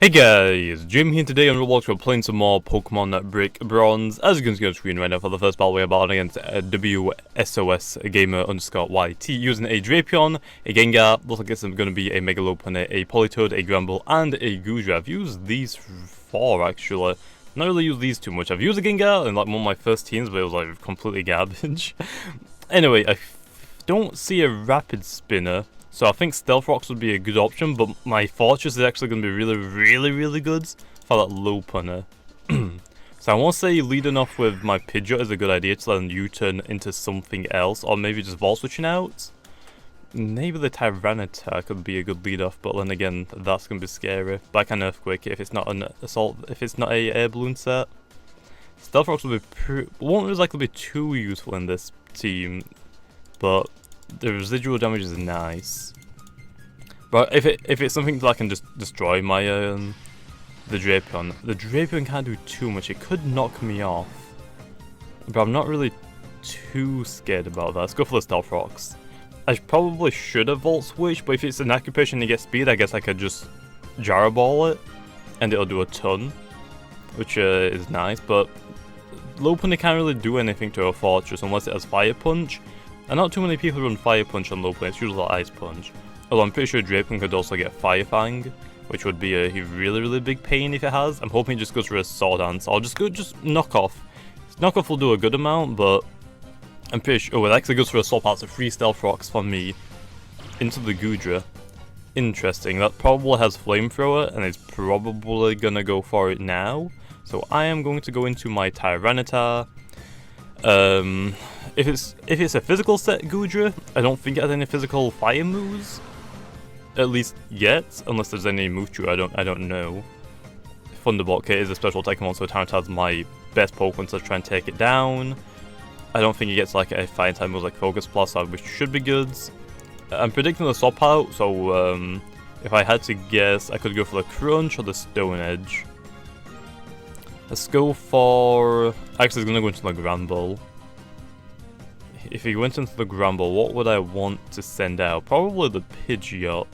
Hey guys, Jim here today on Roblox. We're playing some more Pokemon Brick Bronze. As you can see on screen right now for the first battle, we're battling against WSOS Gamer underscore YT using a Drapion, a Gengar, looks like it's going to be a Mega Lopunny, a Politoed, a Gramble, and a Goodra. I've used these four actually. Not really used these too much. I've used a Gengar in like one of my first teams, but it was like completely garbage. Anyway, I don't see a Rapid Spinner. So I think Stealth Rocks would be a good option, but my Fortress is actually going to be really good for that Lopunny. So I want to say leading off with my Pidgeot is a good idea to let him U-turn into something else, or maybe just Volt Switching out. Maybe the Tyranitar could be a good lead off, but then again, that's going to be scary. But I can Earthquake if it's not an assault, if it's not a air balloon set. Stealth Rocks will be won't likely be too useful in this team, but the residual damage is nice. But if it's something that I can just destroy my the Drapion can't do too much. It could knock me off, but I'm not really too scared about that. Let's go for the Stealth Rocks. I probably should have Volt Switch, but if it's an Occupation and you get speed, I guess I could just Gyro Ball it, and it'll do a ton, which is nice. But Lopunny can't really do anything to a Fortress unless it has Fire Punch. And not too many people run Fire Punch on Lopunny, it's usually Ice Punch. Although I'm pretty sure Drapion could also get Fire Fang, which would be a really big pain if it has. I'm hoping it just goes for a Sword Dance. I'll just Knock Off. Knock Off will do a good amount, but I'm pretty sure... Oh, it actually goes for a Swap Out, so 3 Stealth Rocks for me. Into the Goodra. Interesting, that probably has Flamethrower, and it's probably gonna go for it now. So I am going to go into my Tyranitar. If it's a physical set Goodra, I don't think it has any physical fire moves, at least yet, unless there's any move true. I don't know. Thunderbolt Kit is a special Pokemon, so Tyranitar's my best Pokemon to try and take it down. I don't think it gets like a fire type move like Focus Plus, which should be good. I'm predicting the Swap Out, so if I had to guess, I could go for the Crunch or the Stone Edge. Let's go for... Actually, it's gonna go into the Gramble. If he went into the Gramble, what would I want to send out? Probably the Pidgeot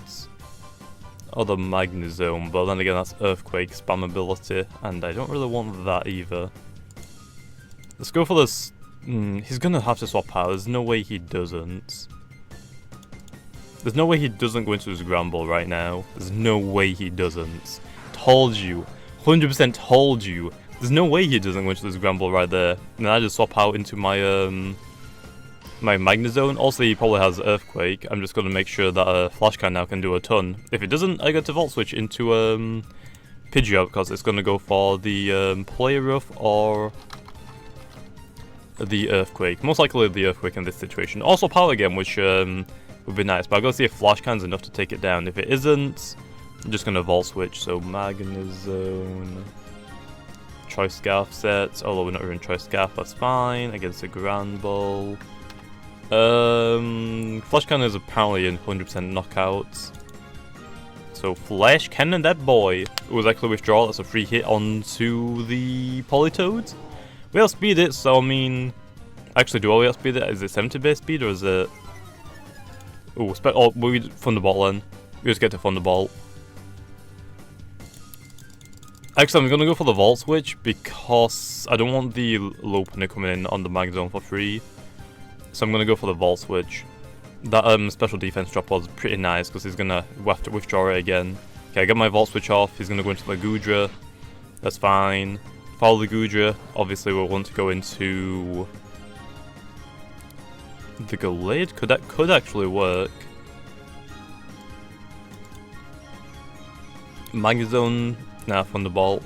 or the Magnezone, but then again that's Earthquake spam ability, and I don't really want that either. Let's go for this. He's gonna have to swap out. There's no way he doesn't. There's no way he doesn't go into his Gramble right now. There's no way he doesn't. Told you. 100% told you. There's no way he doesn't go into this Gramble right there. And then I just swap out into my my Magnezone. Also, he probably has Earthquake. I'm just going to make sure that Flash Can now can do a ton. If it doesn't, I get to Volt Switch into Pidgeot, because it's going to go for the Play Rough or the Earthquake. Most likely the Earthquake in this situation. Also Power Gem, which would be nice, but I've got to see if Flash Can's enough to take it down. If it isn't, I'm just going to Volt Switch. So Magnezone, Choice Scarf sets, although we're not running Choice Scarf, that's fine. Against a Granbull. Flash Cannon is apparently in 100% knockouts. So Flash Cannon, that boy. It was actually withdrawal, that's a free hit onto the Politoed. We outspeed it, so I mean... Actually, do I outspeed it? Is it 70 base speed or is it... Oh, we Thunderbolt then. We just get to Thunderbolt. Actually, I'm gonna go for the Volt Switch because I don't want the Lopunny coming in on the Magnezone for free. So I'm gonna go for the Volt Switch. That special defense drop was pretty nice because he's gonna have to withdraw it again. Okay, I get my Volt Switch off. He's gonna go into the Goodra. That's fine. Follow the Goodra. Obviously, we'll want to go into the Gallade. That could actually work. Magnezone. Nah, Thunderbolt.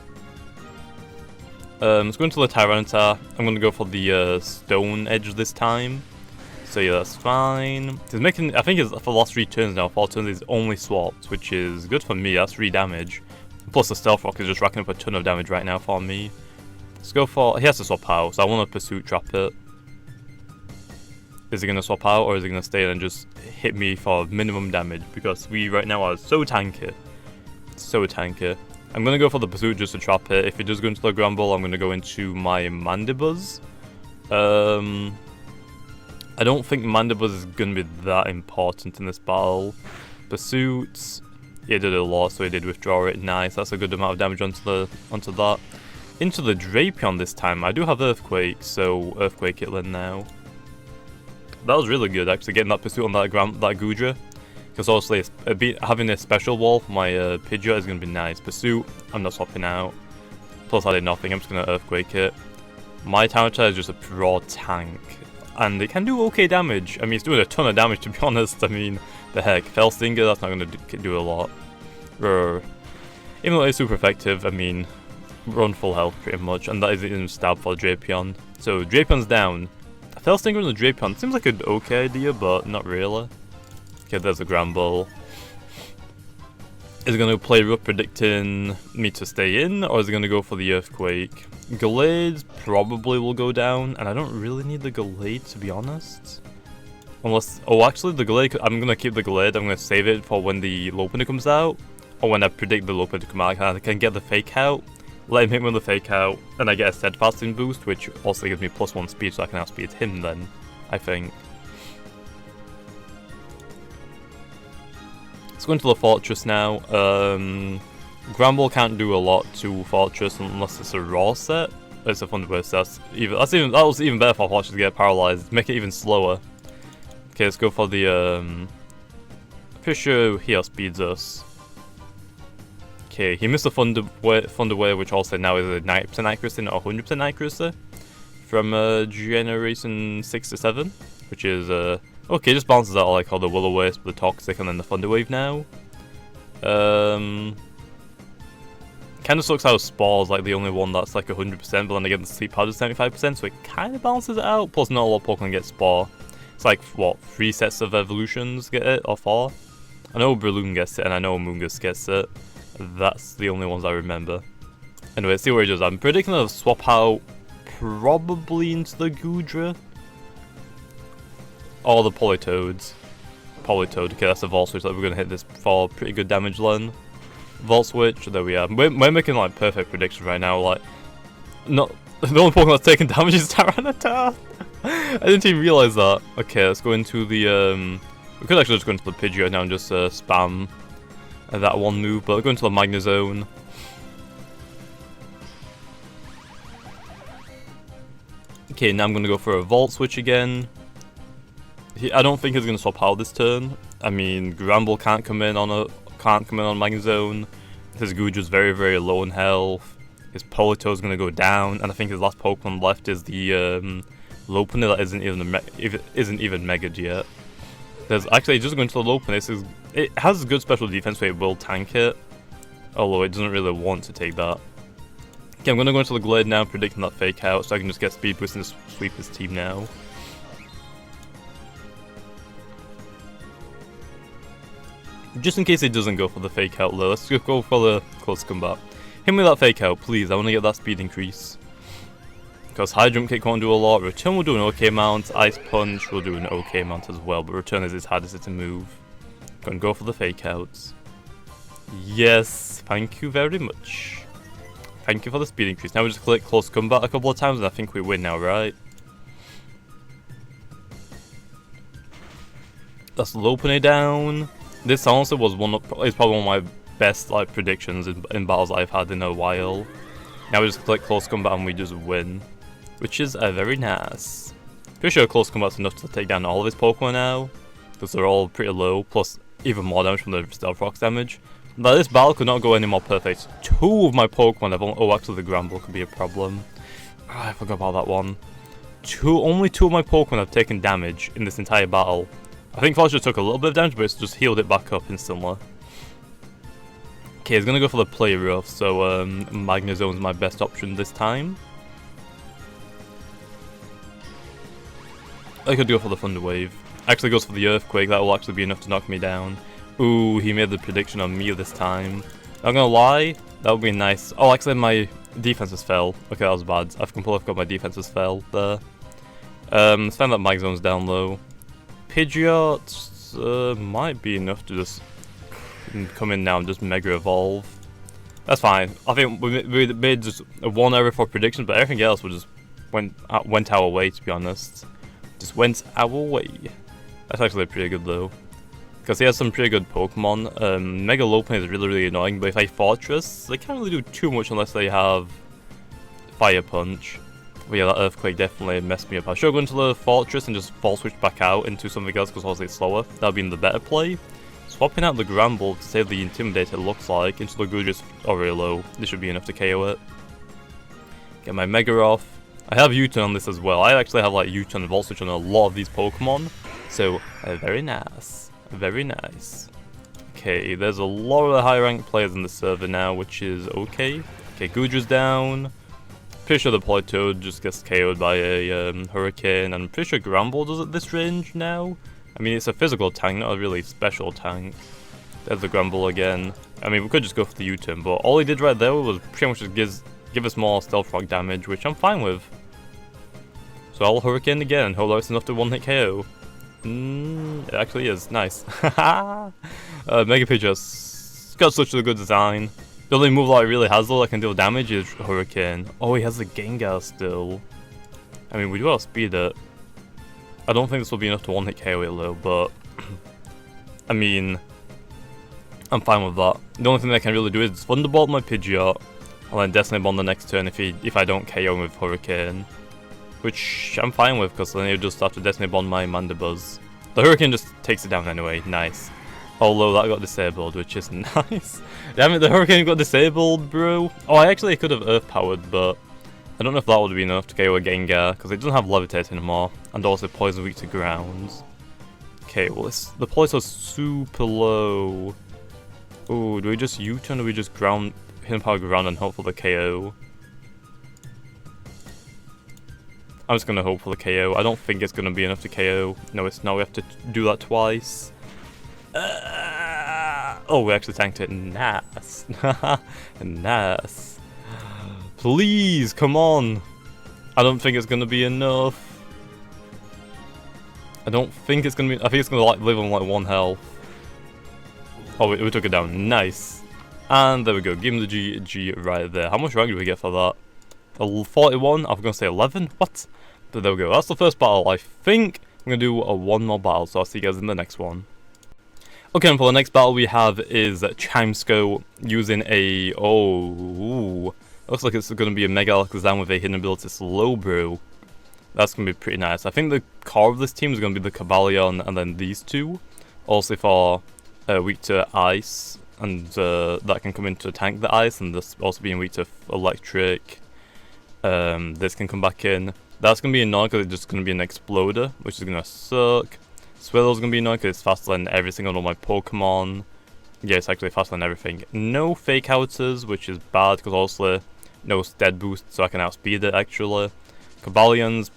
Let's go into the Tyranitar. I'm gonna go for the Stone Edge this time. So yeah, that's fine. He's making, I think it's for the last 3 turns now. 4 turns he's only swapped, which is good for me. That's 3 damage. Plus the Stealth Rock is just racking up a ton of damage right now for me. Let's go for, he has to swap out, so I want to Pursuit Trap it. Is he gonna swap out or is he gonna stay and just hit me for minimum damage? Because we right now are so tanky. So tanky. I'm gonna go for the Pursuit just to trap it. If it does go into the Gramble, I'm gonna go into my Mandibuzz. I don't think Mandibuzz is gonna be that important in this battle. Pursuit. Yeah, it did a lot, so he did withdraw it. Nice, that's a good amount of damage onto that. Into the Drapion this time. I do have Earthquake, so Earthquake it then now. That was really good, actually, getting that pursuit on that Goodra. Because obviously, having a special wall for my Pidgeot is going to be nice. Pursuit, I'm not swapping out. Plus, I did nothing, I'm just going to Earthquake it. My Tyranitar is just a raw tank. And it can do okay damage. I mean, it's doing a ton of damage, to be honest. I mean, the heck. Felstinger, that's not going to do a lot. Even though it's super effective, I mean, we're on full health pretty much. And that is even stab for Drapion. So, Drapion's down. Felstinger and the Drapion seems like an okay idea, but not really. Okay, there's a Gramble. Is it going to play rough predicting me to stay in, or is it going to go for the Earthquake? Gallade probably will go down, and I don't really need the Gallade, to be honest. Unless... Oh, actually, the Gallade... I'm going to keep the Gallade. I'm going to save it for when the Lopunny comes out, or when I predict the Lopunny to come out. I can get the Fake Out, let him hit me with the Fake Out, and I get a Steadfasting boost, which also gives me +1 speed, so I can outspeed him then, I think. Let's go into the Fortress now. Gramble can't do a lot to Fortress unless it's a raw set. It's a Thunderburst set. That was even better for Fortress to get paralyzed. Make it even slower. Okay, let's go for the pretty sure he outspeeds us. Okay, he missed the Thunder Wave, which also now is a 90% accuracy, not 100% accuracy. From Generation 6 to 7, which is okay, just balances out like all the Will-O-Wisp, the Toxic, and then the Thunder Wave now. Kinda sucks how Spore's like the only one that's like 100%, but then again the Sleep Powder's 75%, so it kinda balances it out. Plus not a lot of Pokemon get Spore. It's like, what, 3 sets of evolutions get it, or 4? I know Breloom gets it, and I know Amoonguss gets it. That's the only ones I remember. Anyway, let's see where he does. I'm predicting a swap out probably into the Goodra. Or the Politoed, okay, that's a Volt Switch that we're going to hit this for pretty good damage then. Volt Switch, there we are. We're making like perfect predictions right now, like... The only Pokemon that's taking damage is Tyranitar! I didn't even realize that. Okay, let's go into the... We could actually just go into the Pidgeot now and just spam that one move, but we'll go into the Magnezone. Okay, now I'm going to go for a Volt Switch again. I don't think he's going to swap out this turn. I mean, Gramble can't come in on Magnezone. His Goodra's very, very low in health. His Politoed's going to go down, and I think his last Pokemon left is the Lopunny that isn't even Mega'd yet. There's actually just going to the Lopunny. It has good special defense, so it will tank it. Although it doesn't really want to take that. Okay, I'm going to go into the Glade now, predicting that Fake Out, so I can just get Speed Boost and sweep his team now. Just in case it doesn't go for the Fake Out though, let's just go for the Close Combat. Hit me with that Fake Out, please, I want to get that speed increase. Because High Jump Kick won't do a lot, Return will do an okay amount, Ice Punch will do an okay amount as well, but Return is his hardest to move. Gonna go for the Fake Outs. Yes, thank you very much. Thank you for the speed increase. Now we just click Close Combat a couple of times and I think we win now, right? That's Lopunny down. This honestly was is probably one of my best like predictions in battles I've had in a while. Now we just click Close Combat and we just win, which is very nice. Pretty sure Close Combat's enough to take down all of his Pokemon now, because they're all pretty low, plus even more damage from the Stealth Rock's damage. But this battle could not go any more perfect. 2 of my Pokemon have only... Oh, actually the Gramble could be a problem. Oh, I forgot about that one. Only 2 of my Pokemon have taken damage in this entire battle. I think Fortress took a little bit of damage, but it's just healed it back up instantly. Okay, he's gonna go for the Play Rough, so Magnezone's my best option this time. I could go for the Thunder Wave. Actually goes for the Earthquake, that will actually be enough to knock me down. Ooh, he made the prediction on me this time. Not gonna lie, that would be nice. Oh, actually my defenses fell. Okay, that was bad. I've completely forgot my defenses fell there. Let's find that Magnezone's down low. Pidgeot might be enough to just come in now and just Mega Evolve. That's fine. I think we made just one error for predictions, but everything else just went our way, to be honest. Just went our way. That's actually pretty good though. Because he has some pretty good Pokemon. Mega Lopunny is really annoying, but if I Fortress, they can't really do too much unless they have Fire Punch. But yeah, that Earthquake definitely messed me up. I should go into the Fortress and just Fall Switch back out into something else because obviously it's slower. That would be the better play. Swapping out the Gramble to save the Intimidate, it looks like, into the Goodrich Aurelo. This should be enough to KO it. Get my Mega off. I have U-Turn on this as well. I actually have like U-Turn and Volt Switch on a lot of these Pokemon. So, very nice. Very nice. Okay, there's a lot of the high ranked players in the server now, which is okay. Okay, Goodra's down. Pretty sure the Politoed just gets KO'd by a Hurricane. And I'm pretty sure Gramble does at this range now. I mean, it's a physical tank, not a really special tank. There's the Gramble again. I mean, we could just go for the U-turn, but all he did right there was pretty much just give us more Stealth Rock damage, which I'm fine with. So I'll Hurricane again and hope that's enough to one-hit KO. It actually is. Nice. Mega Pidgeot's got such a good design. The only move that he really has though that can deal damage is Hurricane. Oh, he has the Gengar still. I mean, we do outspeed it. I don't think this will be enough to one-hit KO it though, but I mean, I'm fine with that. The only thing that I can really do is Thunderbolt my Pidgeot, and then Destiny Bond the next turn if I don't KO him with Hurricane. Which I'm fine with, because then he'll just have to Destiny Bond my Mandibuzz. The Hurricane just takes it down anyway, nice. Although that got disabled, which is nice. Damn it, the Hurricane got disabled, bro. Oh, I actually could have Earth Powered, but I don't know if that would be enough to KO a Gengar, because it doesn't have Levitate anymore, and also Poison weak to grounds. Okay, well, the Politoed's super low. Ooh, do we just U-turn or do we just Hidden Power ground and hope for the KO? I'm just going to hope for the KO. I don't think it's going to be enough to KO. No, it's not. We have to do that twice. Oh, we actually tanked it. Nice. Nice. Please, come on. I don't think it's going to be enough. I don't think it's going to be... I think it's going to like live on like 1 health. Oh, we took it down. Nice. And there we go. Give him the GG right there. How much rank do we get for that? 41? I was going to say 11? What? But there we go. That's the first battle. I think I'm going to do one more battle, so I'll see you guys in the next one. Okay, and for the next battle we have is Chimsco using a... Oh, looks like it's going to be a Mega Alakazam with a hidden ability Slowbro. That's going to be pretty nice. I think the core of this team is going to be the Cobalion and then these two. Also for weak to Ice, and that can come in to tank the Ice, and this also being weak to Electric. This can come back in. That's going to be annoying because it's just going to be an Exploder, which is going to suck. Swirl's going to be annoying because it's faster than every single one of my Pokemon. Yeah, it's actually faster than everything. No Fake Outers, which is bad because also no Stead Boost, so I can outspeed it actually. Cobalion's,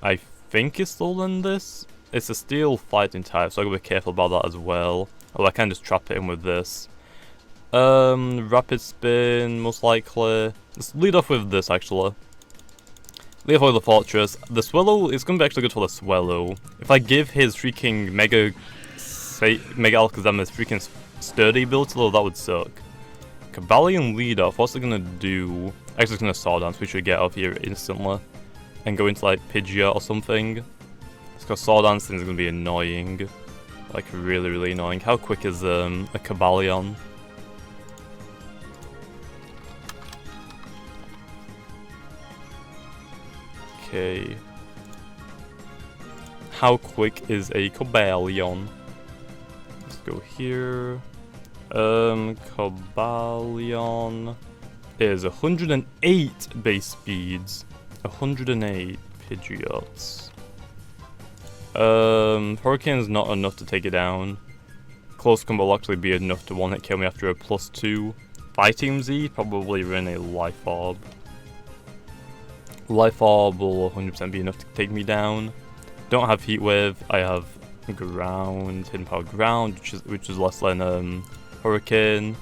I think, is still in this. It's a Steel fighting type, so I gotta be careful about that as well. Or I can just trap it in with this. Rapid Spin, most likely. Let's lead off with this actually. Lead off with the Fortress. The Swallow is going to be actually good for the Swallow. If I give his freaking Mega Alakazam his freaking Sturdy ability, though, that would suck. Cobalion lead off, what's it going to do? Actually, it's going to Saw Dance, we should get off here instantly. And go into like Pidgeot or something. Because Saw Dancing is going to be annoying. Like really, really annoying. How quick is a Cobalion? Okay. How quick is a Cobalion? Let's go here. Cobalion is 108 base speeds. 108 Pidgeots. Hurricane's not enough to take it down. Close combat will actually be enough to one-hit kill me after a +2. Fighting Z, probably run a Life Orb. Life Orb will 100% be enough to take me down. Don't have Heat Wave, I have Ground, Hidden Power Ground, which is less than Hurricane.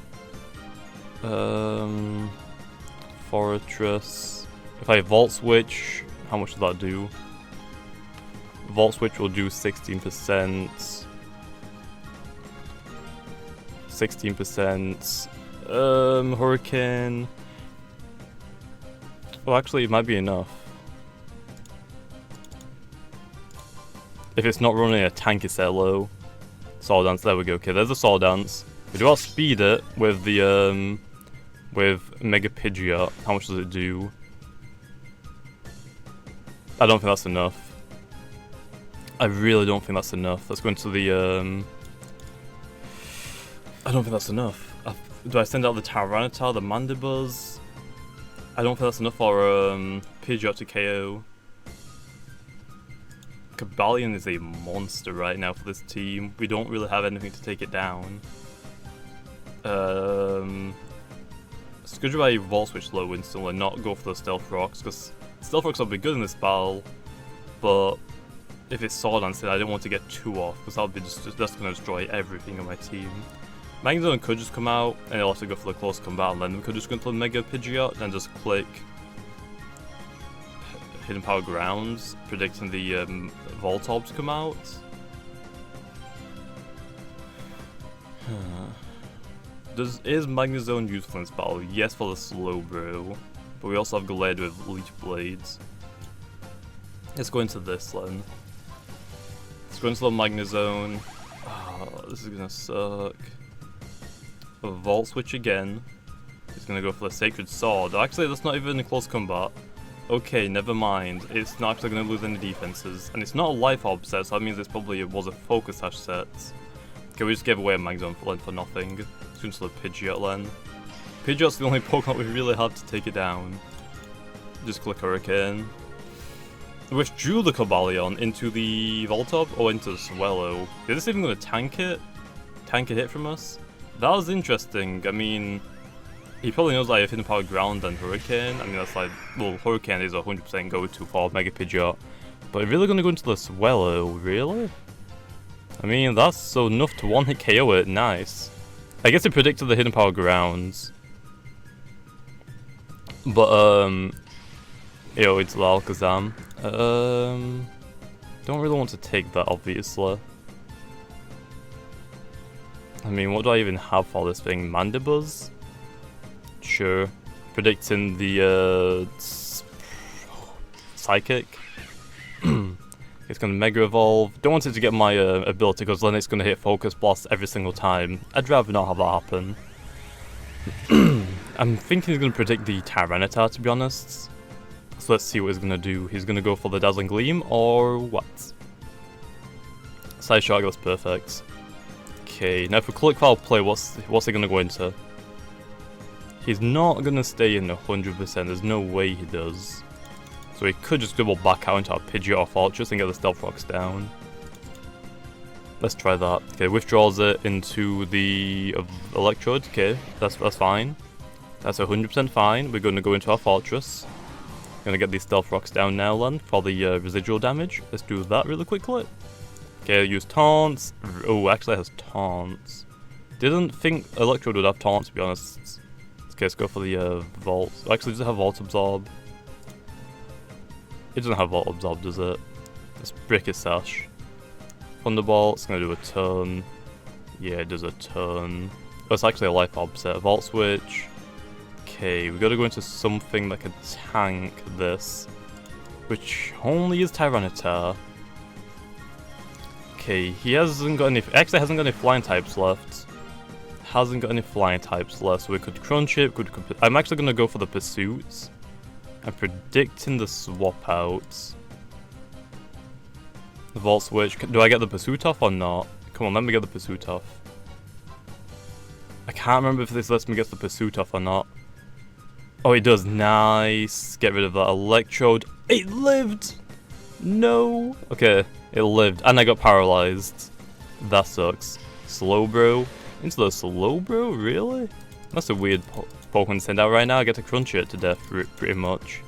Fortress. If I Volt Switch, how much does that do? Volt Switch will do 16%. 16%. Hurricane. Well, actually, it might be enough. If it's not running a tank, it's that low. Soul Dance, there we go. Okay, there's a Soul Dance. We do outspeed it with the, with Mega Pidgeot. How much does it do? I don't think that's enough. I really don't think that's enough. Let's go into the, I don't think that's enough. Do I send out the Tyranitar, the Mandibuzz? I don't think that's enough for, Pidgeot to KO. Cobalion is a monster right now for this team. We don't really have anything to take it down. Scudra Volt Switch low instantly, not go for the Stealth Rocks, because Stealth Rocks will be good in this battle, but if it's Sword Dance, I don't want to get 2 off, because that's going to destroy everything on my team. Magnezone could just come out, and it'll have to go for the close combat, and then we could just go into the Mega Pidgeot, and just click Hidden Power Grounds, predicting the Voltorb to come out. Is Magnezone useful in this battle? Yes, for the Slowbro, but we also have Gallade with Leech Blades. Let's go into this then. Let's go into the Magnezone. Oh, this is gonna suck. A Volt Switch again. He's gonna go for the Sacred Sword. Actually, that's not even a close combat. Okay, never mind. It's not actually gonna lose any defenses. And it's not a Life Orb set, so that means it probably was a Focus Sash set. Okay, we just gave away a Magnezone for nothing. Let's go into the Pidgeot then. Pidgeot's the only Pokemon we really have to take it down. Just click Hurricane. We withdrew the Cobalion into the Voltorb, or into the Swellow. Is this even gonna tank it? Tank a hit from us? That was interesting. I mean, he probably knows that I have Hidden Power Ground and Hurricane. I mean, that's like, well, Hurricane is a 100% go-to for Mega Pidgeot. But really gonna go into the Swellow, really? I mean, that's so enough to one-hit KO it, nice. I guess it predicted the Hidden Power Grounds. But, yo, it's Alakazam. Don't really want to take that, obviously. I mean, what do I even have for this thing? Mandibuzz? Sure. Predicting the, Psychic. It's gonna Mega Evolve. Don't want it to get my ability, because then it's gonna hit Focus Blast every single time. I'd rather not have that happen. I'm thinking he's gonna predict the Tyranitar, to be honest. So let's see what he's gonna do. He's gonna go for the Dazzling Gleam, or what? Side Shark, that's perfect. Okay, now if we click Foul Play, what's he gonna go into? He's not gonna stay in 100%, there's no way he does. So he could just double back out into our Pidgeot or Fortress and get the Stealth Rocks down. Let's try that. Okay, withdraws it into the Electrode. Okay, that's fine. That's 100% fine. We're gonna go into our Fortress. Gonna get these Stealth Rocks down now then for the residual damage. Let's do that really quickly. Okay, use Taunts. Oh, actually it has Taunts. Didn't think Electrode would have Taunts, to be honest. Okay, let's go for the Volt. Actually, does it have Volt Absorb? It doesn't have Volt Absorb, does it? Let's break its sash. Thunderbolt, it's gonna do a turn. Yeah, it does a turn. Oh, it's actually a Life Orb set. Volt Switch. Okay, we gotta go into something that can tank this. Which only is Tyranitar. Okay, he hasn't got any. Actually, hasn't got any flying types left. Hasn't got any flying types left, so we could crunch it. I'm actually gonna go for the Pursuits. I'm predicting the swap outs. The Volt Switch. Do I get the Pursuit off or not? Come on, let me get the Pursuit off. I can't remember if this lets me get the Pursuit off or not. Oh, it does. Nice. Get rid of that Electrode. It lived! No. Okay, it lived. And I got paralyzed. That sucks. Slowbro. Into the Slowbro? Really? That's a weird Pokemon to send out right now. I get to crunch it to death pretty much.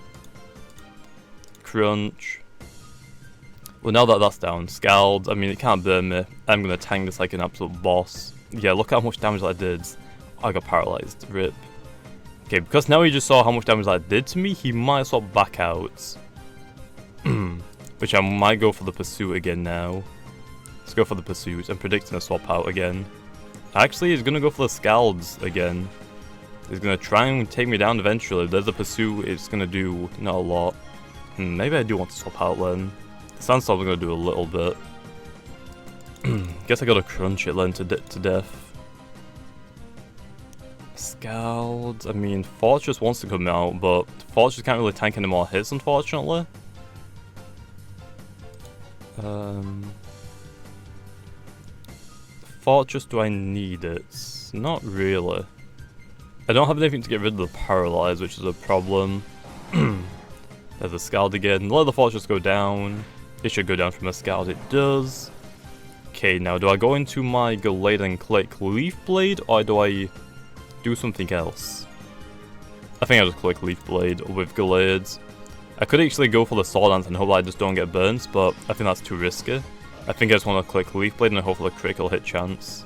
Crunch. Well, now that that's down, Scald. I mean, it can't burn me. I'm gonna tank this like an absolute boss. Yeah, look how much damage that did. I got paralyzed. Rip. Okay, because now he just saw how much damage that did to me, he might swap back out. Which I might go for the Pursuit again now. Let's go for the Pursuit. I'm predicting a swap out again. Actually, he's gonna go for the Scalds again. He's gonna try and take me down eventually. If there's a Pursuit, it's gonna do not a lot. Maybe I do want to swap out then. The Sandstorm's gonna do a little bit. Guess I gotta crunch it then to death. Scald. I mean, Fortress wants to come out, but Fortress can't really tank any more hits, unfortunately. Fortress, do I need it? Not really. I don't have anything to get rid of the Paralyze, which is a problem. There's a Scald again. Let the Fortress go down. It should go down from a Scald. It does. Okay, now do I go into my Gallade and click Leaf Blade, or do I do something else? I think I just click Leaf Blade with Gallade. I could actually go for the Sword Dance and hope I just don't get burnt, but I think that's too risky. I think I just want to click Leaf Blade and I hope for the critical hit chance.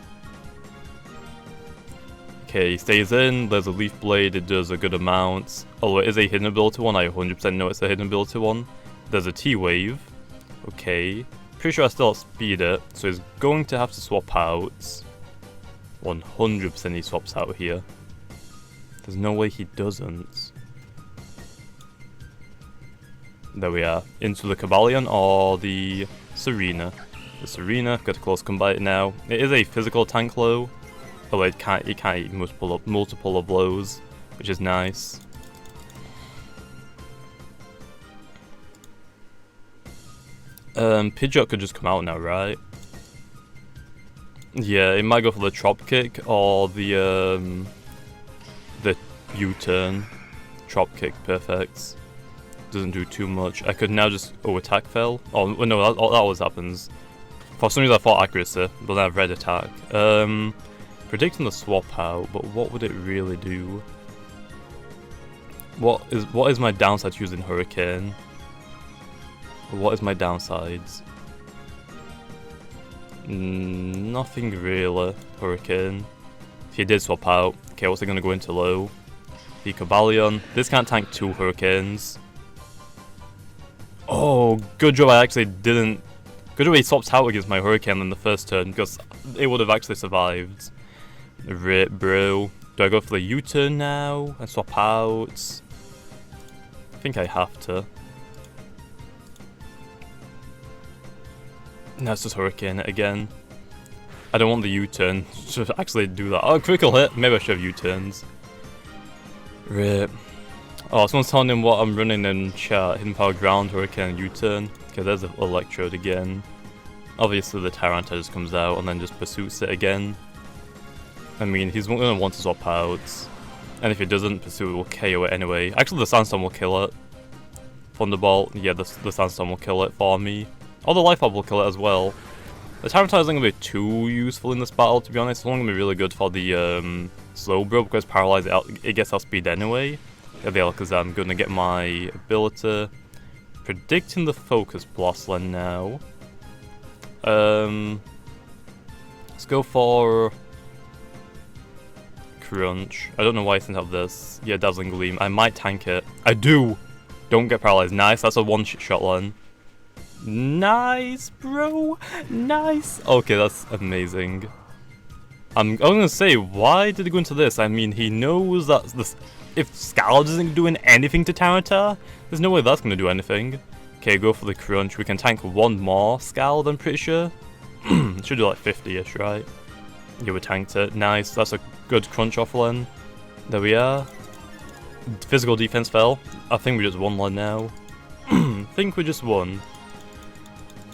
Okay, he stays in, there's a Leaf Blade, it does a good amount. Although it is a hidden ability one, I 100% know it's a hidden ability one. There's a T-Wave. Okay. Pretty sure I still outspeed it, so he's going to have to swap out. 100% he swaps out here. There's no way he doesn't. There we are. Into the Cobalion or the Serena. The Serena, got a close combat now. It is a physical tank low. Oh, it can't eat multiple of blows, which is nice. Pidgeot could just come out now, right? Yeah, it might go for the Trop Kick or the U-turn. Trop Kick, perfect. Doesn't do too much. I could now just attack fell. Oh no, that always happens. For some reason I thought accuracy, but then I've read attack. Predicting the swap out, but what would it really do? What is my downside to using Hurricane? What is my downsides? Nothing really. Hurricane. If he did swap out, okay, what's he gonna go into low? The Cobalion. This can't tank 2 Hurricanes. Oh, good job I actually didn't... Good job he swapped out against my Hurricane in the first turn, because it would have actually survived. Rip, bro. Do I go for the U-turn now and swap out? I think I have to. No, it's just Hurricane it again. I don't want the U-turn. Should actually do that. Oh, critical hit. Maybe I should have U-turns. Rip. Oh, someone's telling him what I'm running in chat. Hidden Power Ground, Hurricane, U-turn. Okay, there's an Electrode again. Obviously the Tyranta just comes out and then just pursues it again. I mean, he's going to want to swap out. And if he doesn't, Pursuit will KO it anyway. Actually, the Sandstorm will kill it. Thunderbolt, yeah, the Sandstorm will kill it for me. Or the Life Orb will kill it as well. The Tyranta isn't going to be too useful in this battle, to be honest. It's only going to be really good for the Slowbro, because Paralyze it gets outspeed anyway. Yeah, the Alakazam, going to get my ability. Predicting the Focus Blast then now. Let's go for Crunch. I don't know why I didn't have this. Yeah, Dazzling Gleam. I might tank it. I do! Don't get paralyzed. Nice, that's a one-shot then. Nice, bro! Nice! Okay, that's amazing. I'm gonna say, why did he go into this? I mean, he knows that this... If Scald isn't doing anything to Tyranitar, there's no way that's gonna do anything. Okay, go for the Crunch. We can tank one more Scald, I'm pretty sure. Should do like 50-ish, right? Yeah, we tanked it. Nice, that's a good Crunch off then. There we are. Physical defense fell. I think we just won one now. I think we just won.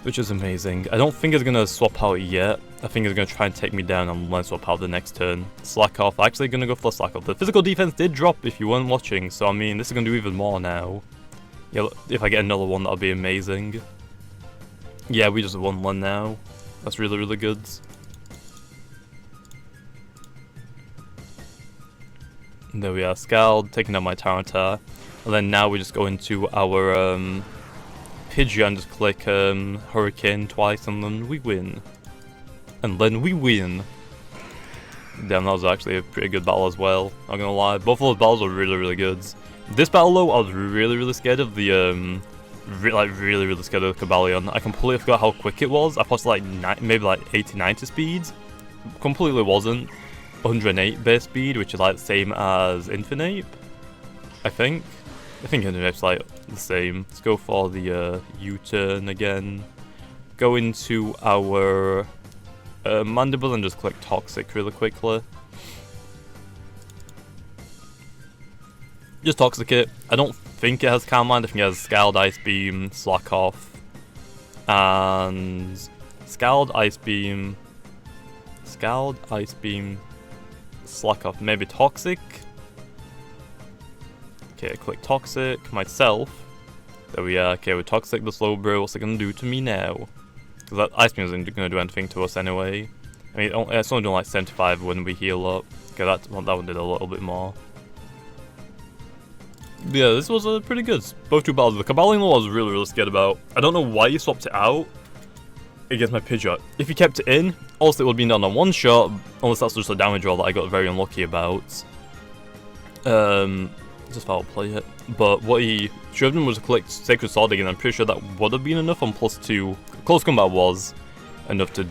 Which is amazing. I don't think it's gonna swap out yet. I think it's gonna try and take me down and then swap out the next turn. Slack off. Actually gonna go for the slack off. The physical defense did drop if you weren't watching, so I mean this is gonna do even more now. Yeah, if I get another one that'll be amazing. Yeah, we just won one now. That's really, really good. There we are, Scald, taking out my Tyranitar. And then now we just go into our Pidgeot and just click Hurricane twice and then we win. And then we win. Damn, that was actually a pretty good battle as well, not gonna lie. Both of those battles were really, really good. This battle though, I was really, really scared of the really scared of the Cobalion. I completely forgot how quick it was. I thought like maybe like 80-90 speeds. Completely wasn't. 108 base speed, which is like the same as Infinite, I think. I think Infinite's like the same. Let's go for the U-turn again. Go into our Mandible and just click Toxic really quickly. Just Toxic it. I don't think it has Calm Mind. I think it has Scald, Ice Beam, Slack Off, and Scald, Ice Beam, Slack Off, maybe Toxic. Okay, click Toxic myself. There we are. Okay, with Toxic the Slowbro, what's it gonna do to me now? Because that Ice Beam isn't gonna do anything to us anyway. I mean, it's only doing like 75 when we heal up. Okay, that one did a little bit more. Yeah, this was pretty good. Both two battles. The Cabalino I was really scared about. I don't know why he swapped it out against my Pidgeot. If he kept it in, also it would have been done on one shot, unless that's just a damage roll that I got very unlucky about. Just foul play it. But what he should have done was collect Sacred Sword again. I'm pretty sure that would have been enough on +2. Close Combat was enough to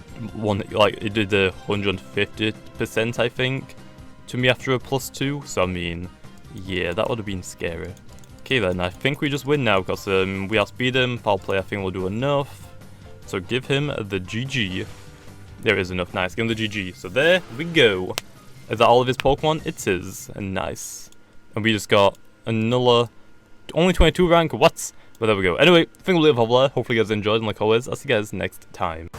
like it did the 150% I think to me after a +2. So I mean, yeah, that would have been scary. Okay then, I think we just win now because we outspeed him. Foul play I think will do enough. So give him the GG. There is enough. Nice. Give him the GG. So there we go. Is that all of his Pokemon? It is. And nice. And we just got another only 22 rank. What? But there we go. Anyway, I think we'll leave it off there. Hopefully you guys enjoyed. And like always, I'll see you guys next time.